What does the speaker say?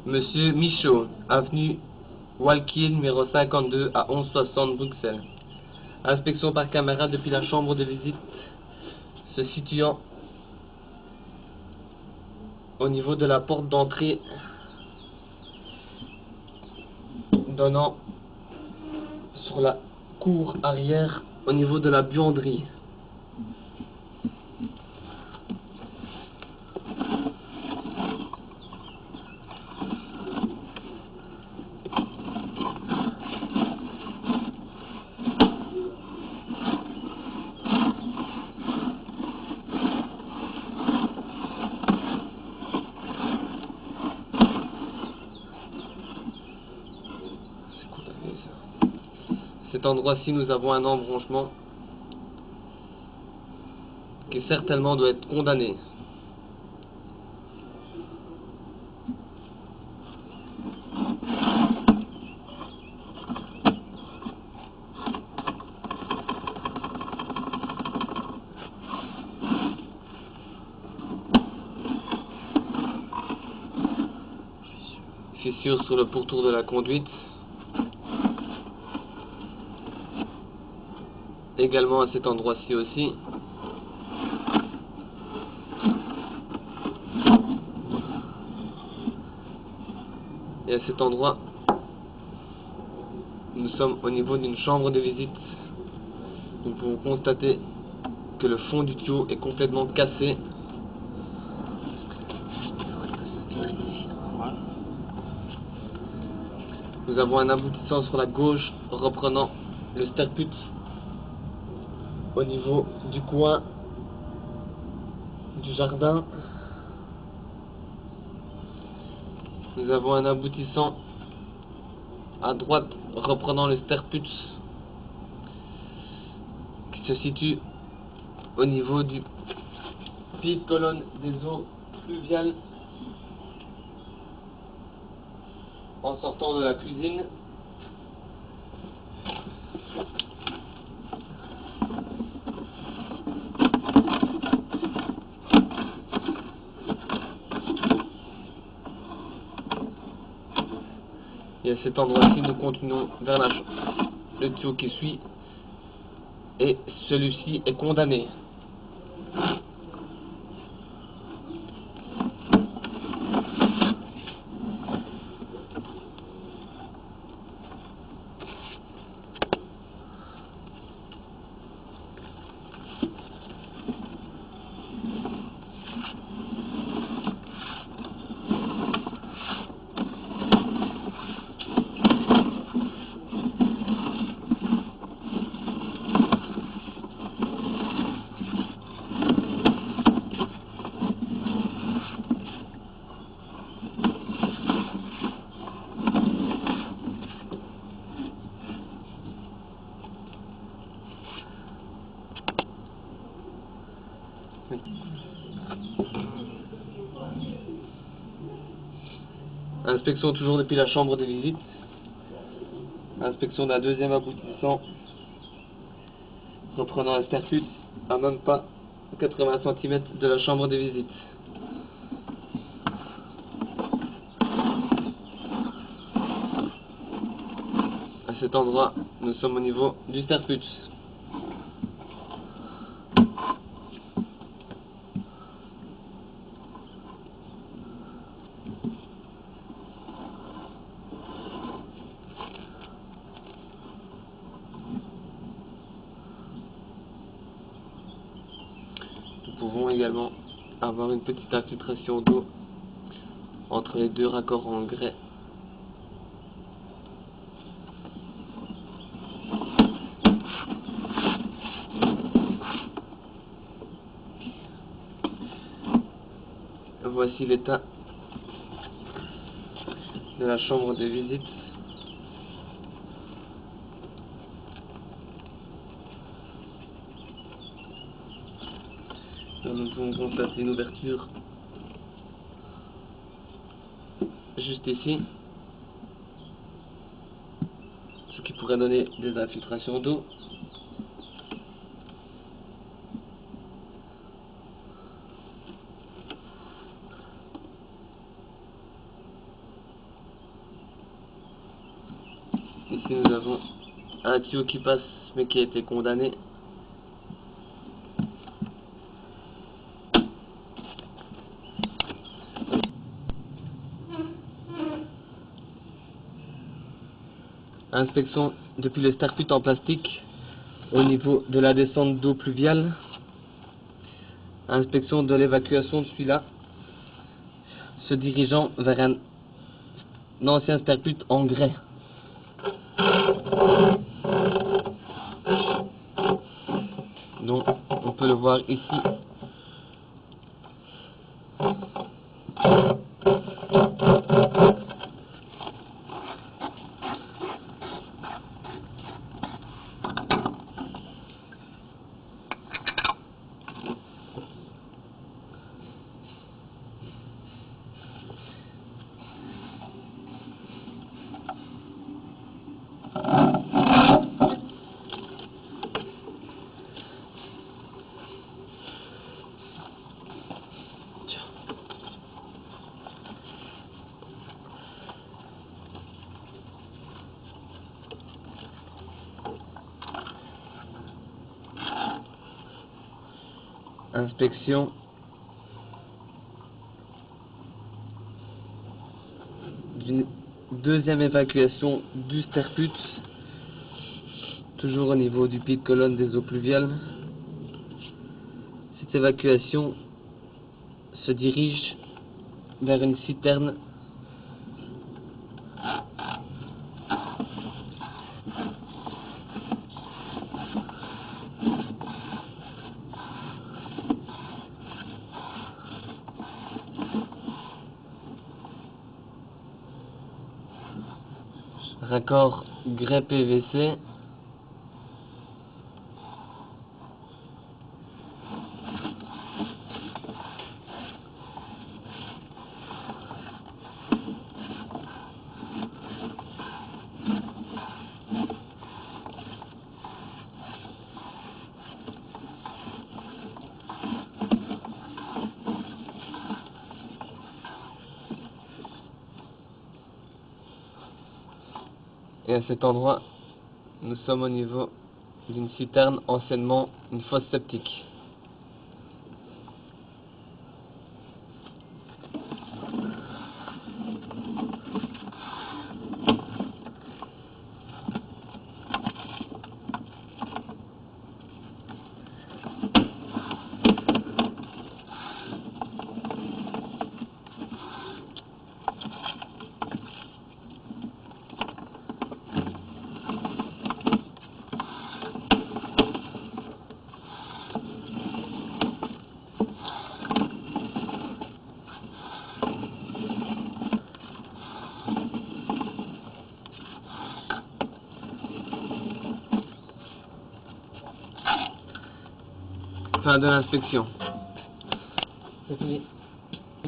Monsieur Michaud, avenue Walkier, numéro 52 à 1160 Bruxelles. Inspection par caméra depuis la chambre de visite se situant au niveau de la porte d'entrée donnant sur la cour arrière au niveau de la buanderie. Cet endroit-ci, nous avons un embranchement qui certainement doit être condamné. Fissure sur le pourtour de la conduite. Également à cet endroit-ci aussi. Et à cet endroit, nous sommes au niveau d'une chambre de visite. Nous pouvons constater que le fond du tuyau est complètement cassé. Nous avons un aboutissant sur la gauche reprenant le sterput au niveau du coin du jardin. Nous avons un aboutissant à droite reprenant le sterput qui se situe au niveau du pied de colonne des eaux pluviales en sortant de la cuisine. Et à cet endroit-ci, nous continuons vers le tuyau qui suit. Et celui-ci est condamné. Inspection toujours depuis la chambre de visite. Inspection d'un deuxième aboutissant reprenant un sterput à même pas 80 cm de la chambre de visite. À cet endroit, nous sommes au niveau du sterput. Nous pouvons également avoir une petite infiltration d'eau entre les deux raccords en grès. Voici l'état de la chambre de visite. Nous pouvons constater une ouverture juste ici, ce qui pourrait donner des infiltrations d'eau. Ici nous avons un tuyau qui passe mais qui a été condamné. Inspection depuis le start-put en plastique au niveau de la descente d'eau pluviale. Inspection de l'évacuation de celui-là, se dirigeant vers un ancien start-put en grès. Donc on peut le voir ici. Inspection d'une deuxième évacuation du start-put, toujours au niveau du pic colonne des eaux pluviales. Cette évacuation se dirige vers une citerne raccord grès PVC. Et à cet endroit, nous sommes au niveau d'une citerne, anciennement une fosse septique. Fin de l'inspection. C'est fini.